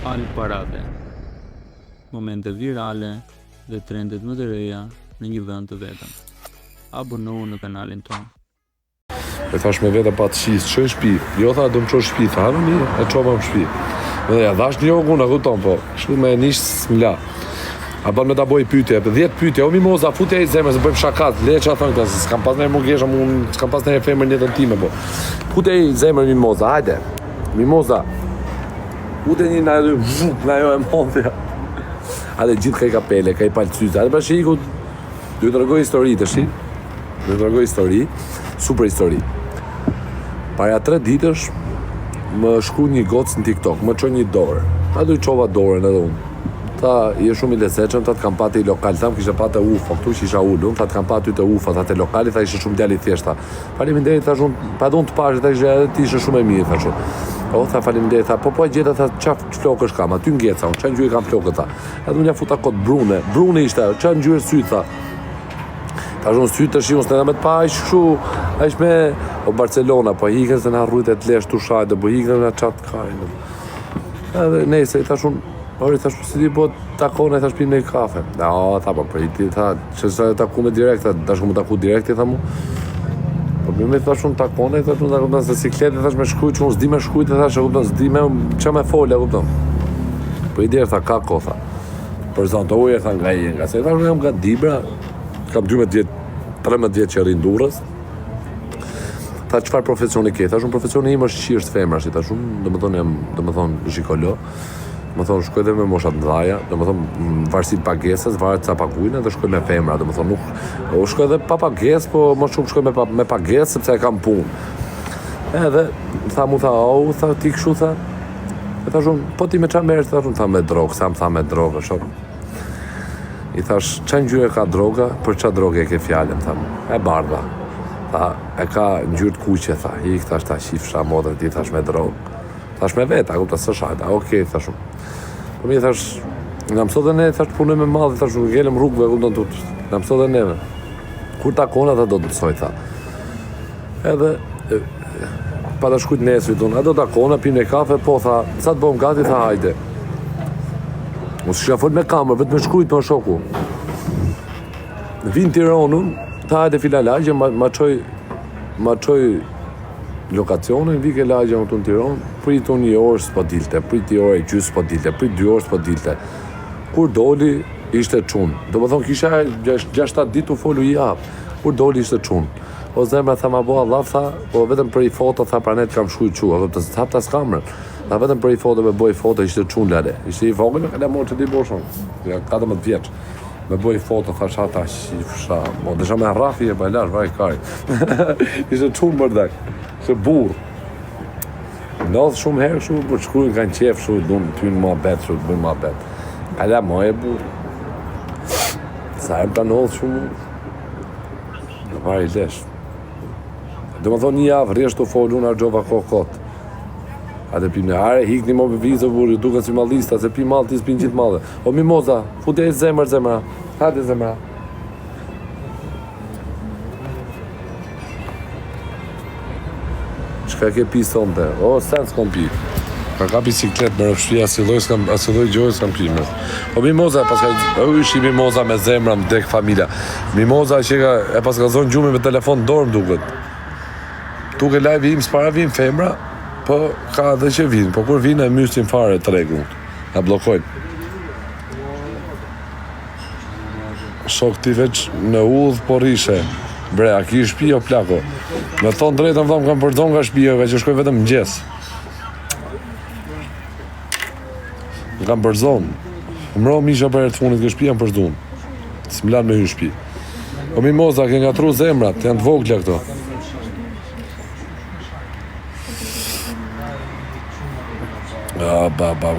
Al parade, momente virale dhe trendet më të reja në një vend të vetëm. Abonohu në kanalin tonë. E thash me vete pa të qisë, që shpi? Jo tha, do më qo shpi, tha, në mirë, e qova më shpi. Dhe ja, dhash një ogun, e kupton, po, shku me nishë s'mla. A ban me ta boj pytje, 10 pytje, o mimoza, futja i zemër, se bëjmë shakat, le që a thënë këta, se s'kam pas në e mungesha, s'kam pas në e femër njëtën time, po. Futja i zemër mimoza, hajde, mimoza, futja një na jo e mondja. Hajde, gjithë ka i kapele, ka i palëcyza, hajde pra shiku, du të rëgoj histori të shi, du të rëgoj histori, super histori. Para 3 ditësh, më shkru një gocë në TikTok, më qoj një dorë, a du i qova dorën edhe unë. Ta je shumë i lezeqëm, ta të kam pati i lokal, ta më kishte pati ufa, këtu që isha ullum, ta të kam pati të ufa, ta të lokali, ta ishe shumë djali thjeshta. Faleminderit, tha shumë, pa du në të pashë, ta ishe edhe ti ishe shumë e mirë, tha shumë. O, tha faleminderit, tha, po e gjeta, tha, qaf flokësh kam, aty ngeca, unë, qa në gjyre kam flokët, tha. Edhe unë ja futa kot Brune ishte, qa në gjyre sytë, tha. Ta shumë sytë të shimë, së në me të pa, ishë shu, ishë me, o Barcelona, po hikën se në harrujt e të lesh të shajtë, po hikën në qatë kajnë. Edhe nejse, ta shumë, ori, thash, si ti po takone, thash pimë në i kafe. Ja, tha, po, për i ti, tha, që sa taku me direkt, tha, dash ku me taku direkt, tha mu. Po, me thash unë takone, thash unë takone, se sikleti, thash me shkujt, që unë s'di me shkujt, thash, s'di me, që me folja, kupton. Po i direkt, tha, ka ko, tha. Për zonë të uje, tha, nga se, thash, unë jam nga Dibra, kam 13 vjetë që rrinë Durrës. Tha, qëfar profesioni ke? Thash, unë profesioni im është qirës femrash, thash, unë, do më thonë, zhikolo. Më thonë, shkoj dhe me moshat në dhaja, do më thonë, varësit pagesës, varet sa pagujnë, dhe shkoj me femra, do më thonë, nuk, shkoj dhe pa pages, po më shumë shkoj me pages, sepse e kam punë. Edhe, tha, tha, ti këshu, tha, e tha shumë, po ti me qa merës, tha, me drogë, sa më tha me drogë, shumë. I thash, qa në gjyre ka droga, për qa droge e ke fjallën, tha, e bardha. Tha, e ka në gjyre të kuqe, tha, hik, thash, ta shifësha modrë, ti thash me drogë. Thash me vetë, a kupta së shajta, okej, thash unë. Po mi thash, nga mëso dhe ne, thash punoj me madhe, thash unë gjelëm rrugëve, kupton të nga mëso dhe neve. Kur takona, tha do të mësoj, tha. Edhe, pa të shkujt nesrit unë, a do takona, pimë e kafe, po, tha, sa të bom gati, tha, hajde. Mos shka fol me kamer, vetë me shkujt me shoku. Vinë Tiranën, tha, hajde filalagje, ma qoj lokacionin, vike lagja në të në Tiranë, prit unë 1 orë s'po dilte, prit 1 orë e gjysë s'po dilte, prit 2 orë s'po dilte. Kur doli, ishte qunë. Do më thonë, kisha 6-7 ditë u folu i apë. Kur doli, ishte qunë. O zemra, tha ma bo Allah, tha, po vetëm për i foto, tha pranet kam shkuj qua, të hap ta s'kamrën. Tha vetëm për i foto, me boj foto, ishte qunë lare. Ishte i vogël, ka le morë që di boshon, 14 vjeç. Me boj foto, tha shata, shifësha, mo, desha me Rafi e bajlash, vaj kaj. Ishte qunë mërdek. Se burë. Ndodhë shumë herë shumë, për shkruin kanë qef shumë, dunë ty në muhabet, shumë të bëjnë muhabet. Kalla ma e burë. Sa e më të ndodhë shumë, në pari lesh. Dhe më thonë 1 javë, rreshtë të folë, unë argjova kokot. A të pimë në are, hik një më për vizë, burë, duke si malista, se pimë malë, ti s'pinë gjithë malë. O mimoza, futja i zemra. Hajde zemra. Ka ke pi sonte, o, sen s'kom pi. Ka bisiklet me rëfshpia, asiloj gjojë s'kam pi me. O mimoza, ishi mimoza me zemra, më dek familja. Mimoza që e pas ka zonë gjume me telefon dorë më duket. Tuke live im, s'para vim femra, po ka dhe që vinë, po kur vinë e mysin fare të regu, e blokojnë. Shok ti veç në udhë, po rishe. Bre, a ki shpi o plako? Me thonë drejtën vëmë kam përdon nga shpijeve që shkoj vetëm mëngjes. Më kam përzon. Mro misha për e të funit kë shpija më përzdun. S'mlan me hy shpi. O mimoza, ke nga tru zemrat, janë të vogla këto.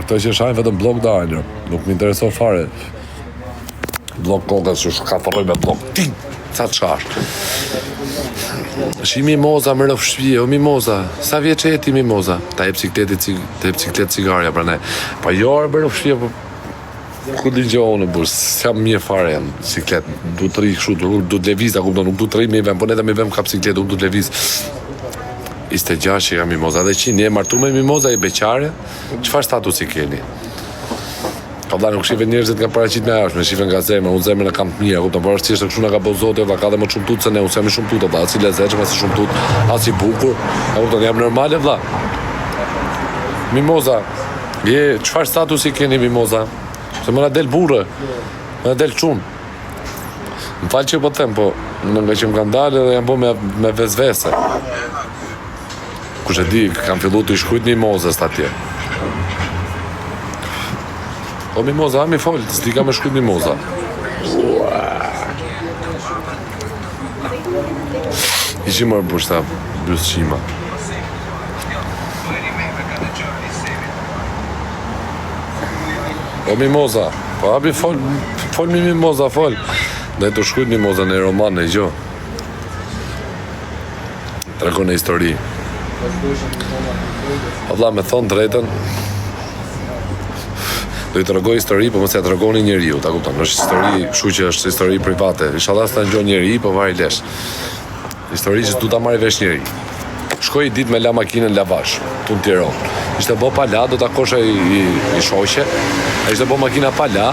Këto që shajnë vetëm blok dajnë. Nuk më intereso fare. Blok kokës që shkatëroj me blok ting. Sa të shkash. Shi mimoza më rëf shpije, o mimoza, sa vjeç e ti mimoza? Ta e biciklet cigarja, pra ne. Pa jo arë bërë rëf shpije, po ku di gjohë në burë, s'jam mje fare janë biciklet, du të rikë shu, du të leviz, nuk du të rikë me i vem, po ne dhe me vem ka biciklet, du të leviz. 26 që ka mimoza, dhe 100, je martu me mimoza i beqare, qëfar statusi keni? Ka valla nuk shive njerëzit nga paraqit me jashtë, me shive nga zemra, unë zemrën e kam të mirë, kupton, por është thjesht kështu na ka bëu Zoti, valla ka dhe më shumë tut se ne, unë jam shumë tut, valla, as i lezetshëm, as i shumë tut, as i bukur. Kupton, jam normale valla. Mimoza, çfarë statusi keni Mimoza? Se më na del burrë, më na del çun. Më falë që po them, po nga që më kanë dalë dhe jam bo me vezvese. Kush e di, kam fillu të i shkrujt Mimozës të atje. O Mimoza, mi folë, s'di ka me shkrujt Mimoza. Ishim mërë për shta bjusë qima. O Mimoza, po abi fol mi Mimoza, fol. Dhe të shkujt Mimoza në roman në gjo. Tregon e histori. Valla me thonë drejten, do i të regoj histori, po mos ja të regoni njeriu, ta kupton, është histori, kështu që është histori private. Inshallah s'ta ngjon njeri, po vari lesh. Histori që du ta marrë vesh njeri. Shkoj ditë me la makinën lavash, tu në Tiranë. Ishte bo pa la, do ta kosha i shoqe. A ishte bo makina pa la,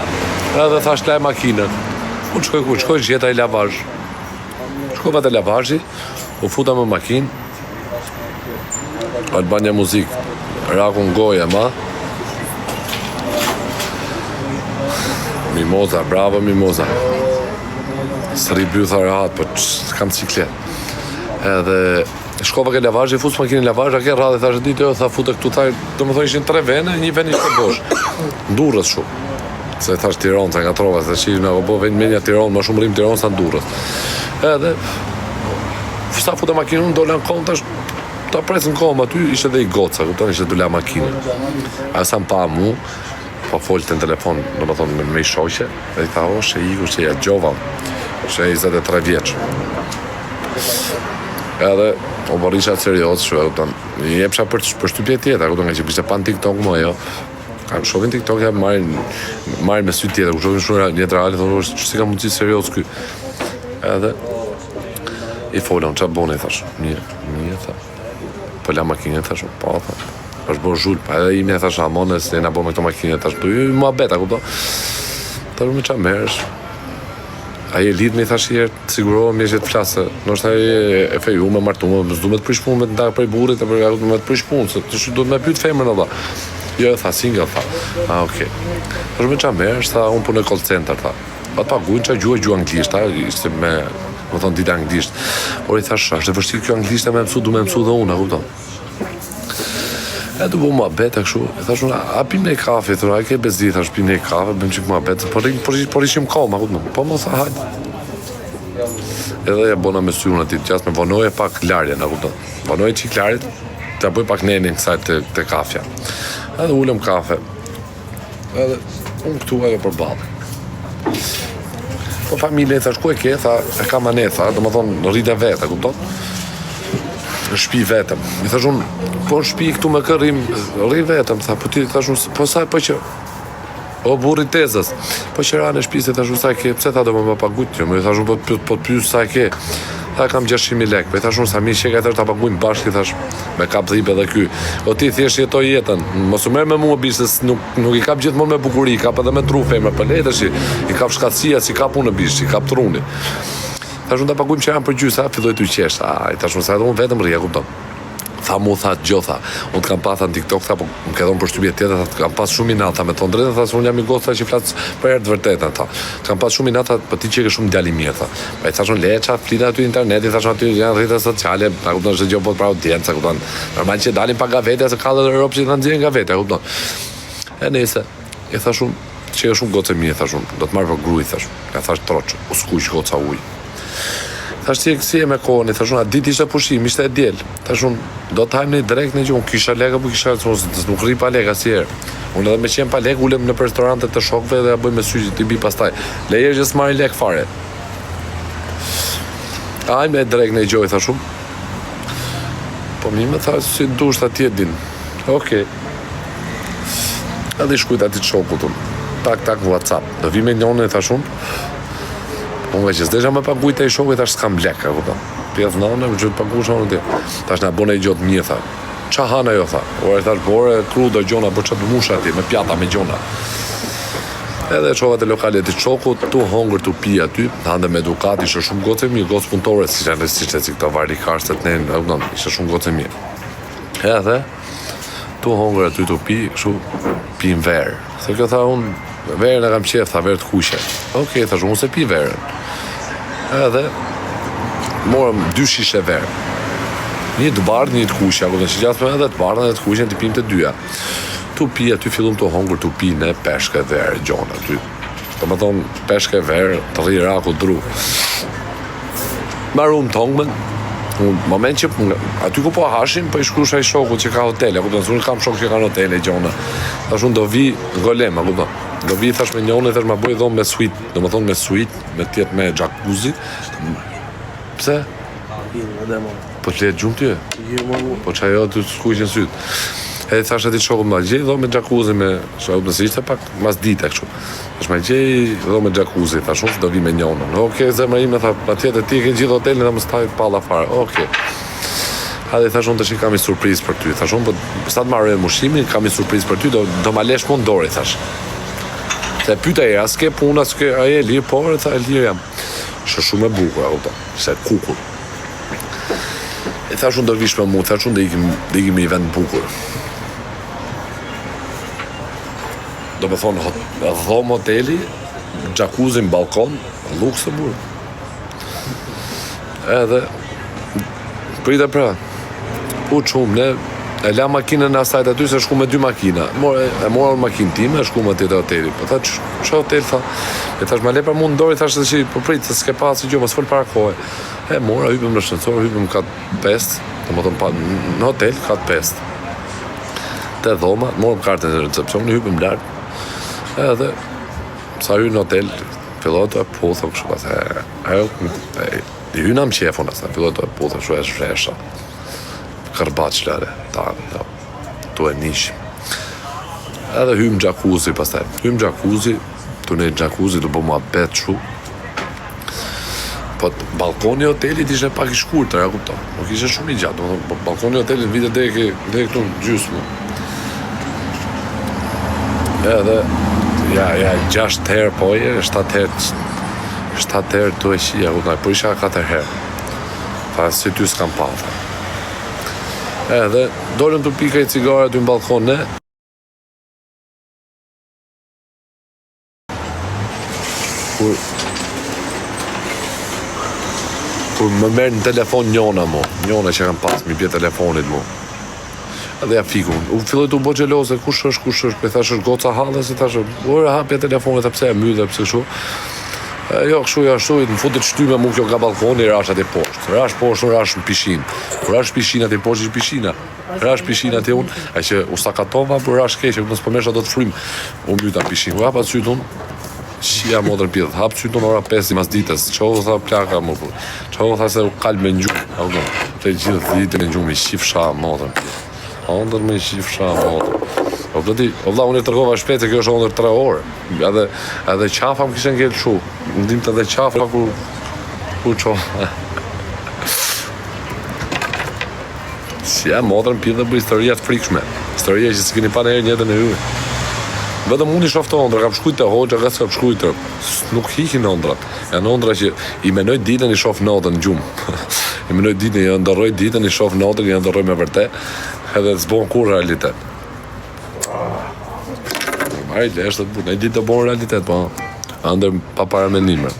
edhe thash la e makinën. Unë shkoj ku, shkoj gjeta i lavazh. Shkova te lavazhi, u futa me makinë. Albania muzik, rakun goja ma. Mimoza, bravo Mimoza. Sëri bytha rahat, po kam ciklet. Edhe shkova ke lavazhi, fus makinë lavazh, a ke radhe, thashë ditë, tha futë këtu, tha, do më thonë ishin 3 vene, një ven ishte bosh. Ndurës shumë. Se thash Tiranë, sa nga trova, se që nga bo vend menja Tiranë, ma shumë rrim Tiranë sa Ndurës. Edhe, sa futë makinën, dole në kom, tash, ta presë në kom, aty ishte dhe i goca, këton ishte dule makinën. A sa më pa mu, po folë të në telefon, do më thonë me i shoqe, dhe i tha, o, shë iku, që ja gjova, shë 23 vjeqë. Edhe, o borisha serios, shë, i jepsha për shtypje tjetër, nga që pishte pan TikTok më, jo. Ka shohin TikTok ja marrin me sy tjetër, ku shohin shumë një reale, thonë që si ka mundësi serios ky. Edhe i folon, ç'a boni thash. Mirë tha. Po la makinën thash, po tha. Është bërë zhul, pa edhe imi thash, amone se na bë me këto makinë thash, do ju muhabet, a kupton? Tash më ç'a merresh? Ai e lidh me thash herë, sigurohem që të flasë. Ndoshta e feju me martumë, s'do me të prish punë me të ndak prej burrit apo me të prish punë, se ti do të më pyet femrën valla. Jo, tha, single, tha. Okej. Është me qa merë, tha, unë punë e call center, tha. Pa të paguin qa gjuhë anglisht, tha, ishte me thonë ditë anglisht. Por i thash, është e vështirë kjo anglisht e me mësu, du me mësu dhe unë, a kupton. E du bu ma bete kështu, e thash unë, a pim ne kafe, thura, a ke bezdi, thash, pim ne kafe, bëm qik ma bete, por ishim koma, kupton. Po më tha, hajtë. Edhe e bona me sy unë ati, qas me vonoje pak larje, a kupton. Vonoje qik larjet, të bëj pak nenin kësaj të kafja. Edhe ullëm kafe. Edhe unë këtu edhe për balë. Po familje, thash, ku e ke? Tha, e kam anet, tha, do më thonë, rrite vetë, kupton? Në shpi vetëm. I thash unë, po në shpi këtu me kërrim, rri vetëm, tha, po ti, thash unë, po saj, po që, o burri tezës, po që ra në shpi, se thash unë, saj ke, pse tha do më pagut jo, i thash unë, po të pysë, saj ke, tha kam 600.000 lekë, po i thash unë, sa mi sheka, i thash, ta pagujnë bashkë, i thash, me kap dhipe dhe ky. O ti thjesht jetoj jetën, mos u merr me mua bish, se nuk i kap gjithmonë me bukuri, kap edhe me tru femra, për le tash, i kap shkatësia, si kap unë bish, i kap truni. Thash unë ta pagujmë që janë për gjysa, filloj të qesh, i thash unë, sa edhe unë vetëm rria, kupton. Tha mu, tha gjotha, unë të kam pa, tha në TikTok, tha, po më ke dhonë për shtypje tjetër, tha, të kam pas shumë i natë, tha, me thonë drejtë, tha, se unë jam i gosta që flasë për herë të vërtetën, tha. Të kam pas shumë i natë, tha, po ti që ke shumë djali mirë, tha. Pa i thash unë leqa, flita aty interneti, thash aty janë rrjete sociale, ta kupton që gjë po për audiencë, kupton. Normal që dalin pa gavetja, se ka dhe Europë që ta nxjerrin gavetja, kupton. E nëse, i thash unë, që e shumë gocë mirë, thash unë, do të marr për gruj, thash. Ja thash troç, u skuq goca ujë. Thash si e me kohën, thash unë, a ditë ishte pushim, ishte e diel. Thash unë, do të hajmë një drejt në gjumë, kisha leka, po kisha, nuk rri pa leka si herë. Unë edhe me qenë pa lek, ulem në restorante të shokve dhe ja bëj me sy që t'i bi pastaj. Leje që s'marri lek fare. Hajmë e drejt në gjoj, thash unë. Po mi me thash, si dusht atje din. Okej. Edhe i shkujt ati të shokut unë. Tak, WhatsApp. Do vi me njone, thash unë. Unë që s'desha me pagujt e i shokve, thash s'kam leka, kupton. Pjesë nëne, më që të pagush anë ti. Tash na bone i gjotë mirë, tha. Qa hana jo, tha. Ore, thash, bore, kru do gjona, bërë që të musha ti, me pjata, me gjona. Edhe çova te lokale të çoku, tu hongër tu pi aty, hande me Ducati, ishte shumë gocë mirë, gocë punëtore, siç këto varri karstet ne, ishte shumë gocë mirë. Edhe tu hongër aty tu pi, kështu pin verë. Se kjo tha unë verën e kam qef, tha verë të kuqe. Okej, thash unë se pi verën. Edhe morëm 2 shishe verë. Një të bardhë, një të kuqe, që gjatë me edhe të bardhën edhe të kuqen të pim të dyja. Tu pi aty fillum të hongër tu pi në peshke verë gjonë aty. Do më thonë peshke verë të rri raku dru. Marum të hongmen, në moment që aty ku po hashim, po i shkrush ai shoku që ka hotele, unë kam shok që kanë hotele gjona. Thash unë do vi golem, do vi thash me njone, thash ma bëj dhomë me suite, do më thonë me suite, me tjetë me jacuzzi. Pse? Po të letë gjumë ty? Po që ajo të skuqin sytë. E thash ati shoku ma gjej dho me jacuzzi me shoku nëse ishte pak mas dite kështu. Thash ma gjej dho me jacuzzi, thash unë do vi me njonën. Okej, zemra ime tha, pa tjetër ti e ke gjithë hotelin dhe më stajt palla fare. Okej. Hadi thash unë tash kam një surprizë për ty. Thash unë po sa të marrë mushimin, kam një surprizë për ty, do ma lesh mund dori thash. Se pyeta e as ke puna, s'ke ai e lirë, po tha e lirë jam. Është shumë e bukur ato, se kukur. E thash unë do vish me mua, thash unë do ikim një vend bukur. Do me thonë, dhomë hoteli, jacuzzi në balkon, luksë burë. Edhe, prita pra, u qumë, ne e la makinën në asajt aty, se shku me 2 makina. E mora në makinë time, e shku me tjetë hoteli. Po tha, që hotel, tha, e thash, ma le pra mund ndori, thash, që po pritë, se s'ke pasë si gjo, më s'fol para kohë. E mora, hypëm në shëndësor, hypëm katë 5, do më thonë, në hotel, katë 5. Te dhoma, morëm kartën e recepcion, hypëm lartë. Edhe, sa hynë në hotel, fillot të e puthëm kështu, pasë, i hynë am qefun, fillot të e puthëm, shu e shresha. Kërbat qëllare, tu e nishim. Edhe hymë jacuzzi, pastaj, tu ne jacuzzi të bëma bet shu. Po, balkoni hotelit ishe pak i shkurtër, ja kupto, nuk ishe shumë i gjatë, balkoni hotelit vite dhe këtu gjysmë. Edhe, ja, 6 herë poje, 7 herë tu e qia, po isha 4 herë. Tha, si ty s'kam pa, tha. Edhe, dolem të pika i cigare aty në balkon, ne. Kur më merë në telefon njona që kam pas, mi pje telefonit mu. Edhe ja fikun, filloj të u bo gjelose, kush është, pe thash është goca halë, se thash është, ore hapje telefonit, pse e myllë, pse kështu. Jo, kështu, ja shtu, në futit shtyme mu kjo nga balkoni, rash ati poshtë. Rash poshtë, rash në pishin. Rash pishin ati poshtë, ishë pishina. Rash pishin ati unë, e që u sakatova, për rash keqe, nësë përmesha do të frim, unë myta pishin. U hapa të sytun, qia modrën pjedhë, hapë sytun ora 5 mas ditës, qohë tha plaka më për, qohë tha se u kalë me njumë, të gjithë ditën e njumë, i shifsha modrën pjedhë. Ondër me i shifsha modrën. O vla, unë e tërgova shpet se kjo është ondër 3 orë. Edhe qafa më kishë ngellë shu. Ndim të edhe qafa ku qoha. Si ja, modrën pjedhë dhe bërë historia të frikshme. Historia që s'kini pa në herë njëtën e hyve. Vetëm unë i shoftë ondra, kam shkujt të hoxha, ka s'kam shkujt të nuk hikin ondrat. Janë ondra që i menoj ditën i shof notën në gjumë. I menoj ditën, i ndërroj ditën, i shof notën, i ndërroj me vërtet, edhe të zbon kur realitet. Marri leshtë të bu, ne ditë të bon realitet, po, ndër pa para menimër.